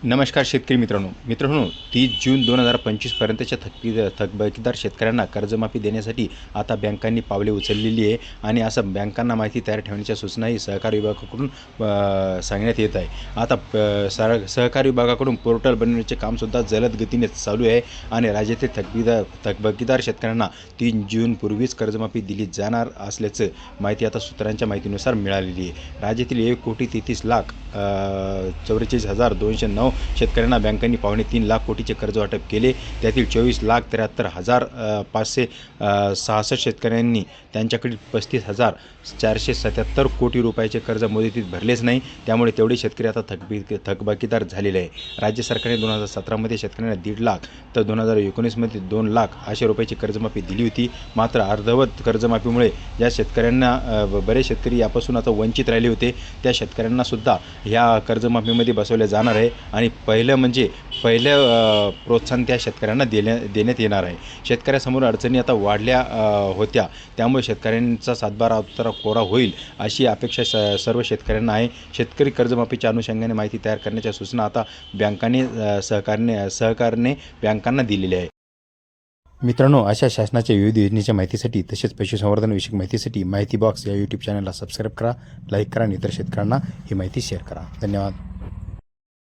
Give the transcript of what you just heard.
नमस्कार शेतकरी मित्रांनो 30 जून 2025 पर्यंतच्या थकबाकीदार शेतकऱ्यांना कर्जमाफी देण्यासाठी आता बँकांनी पावले उचललेली आहे आणि असं बँकांना माहिती तयार ठेवण्याच्या सूचनाही सहकार विभागाकडून सांगण्यात येत आहे। आता सहकार विभागाकडून पोर्टल बनवण्याचे कामसुद्धा जलद गतीने चालू आहे आणि राज्यातील थकबाकीदार शेतकऱ्यांना 3 जून पूर्वीच कर्जमाफी दिली जाणार असल्याचं माहिती आता सूत्रांच्या माहितीनुसार मिळालेली आहे। राज्यातील 1,33,44,209 शेतकऱ्यांना बँकांनी 3.25 लाख कोटीचे कर्ज वाटप केले। त्यातील 24,73,566 शेतकऱ्यांनी त्यांच्याकडील 35,477 कोटी रुपयाचे कर्ज मुदतीत भरलेच नाही। त्यामुळे तेवढे शेतकरी आता थकबाकीदार झालेले आहे। राज्य सरकारने 2017मध्ये शेतकऱ्यांना 1.5 लाख तर 2019मध्ये 2 लाख अशा रुपयाची कर्जमाफी दिली होती। मात्र अर्धवट कर्जमाफीमुळे ज्या शेतकऱ्यांना बरेच शेतकरी यापासून आता वंचित राहिले होते त्या शेतकऱ्यांना सुद्धा ह्या कर्जमाफीमध्ये बसवले जाणार आहे आणि पहिलं प्रोत्साहन त्या शेतकऱ्यांना देण्यात येणार आहे। शेतकऱ्यासमोर अडचणी आता वाढल्या होत्या, त्यामुळे शेतकऱ्यांचा सातबारा उत्तरा कोरा होईल अशी अपेक्षा सर्व शेतकऱ्यांना आहे। शेतकरी कर्जमाफीच्या अनुषंगाने माहिती तयार करण्याच्या सूचना आता बँकांनी सहकारने बँकांना दिलेल्या आहे। मित्रांनो, अशा शासनाच्या विविध योजनेच्या माहितीसाठी तसेच पशुसंवर्धन विषयक माहितीसाठी माहिती बॉक्स या यूट्यूब चॅनलला सबस्क्राईब करा, लाईक करा आणि इतर शेतकऱ्यांना ही माहिती शेअर करा। धन्यवाद।